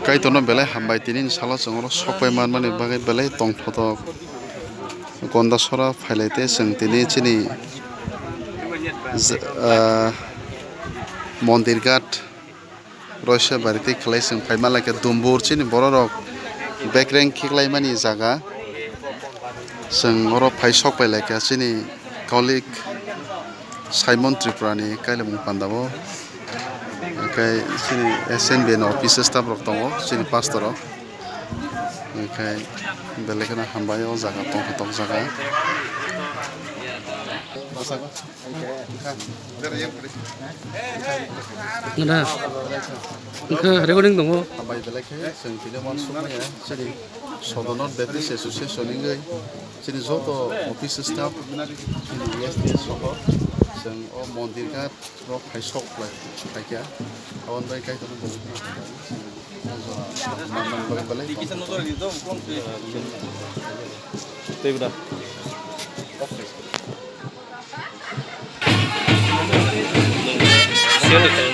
kai tono belai hambai tinin sala songro sopai manmani bagai belai tongphoto gonda sora phailate sing tini chini mondir ghat roisha barite khlai sing phaima lake dumbur chini borok bekreng khiklaimani jaga sing oro phai sokpai lake chini kolik Simon Tripurani kailamung pandabo kai sini SNB no office staff rok tongo sini pastor rok kai belekana hambayo jaga tong jaga Nada. Engka recording dong. hambai belekhe sing tini mon sumaya sini Sodonor Baptist Association ingai sini joto office staff sini STS soho sing o mondir ghat rok phai sok lai khaikya awon bai kai to bo man bagai belai Tebra. Siapa?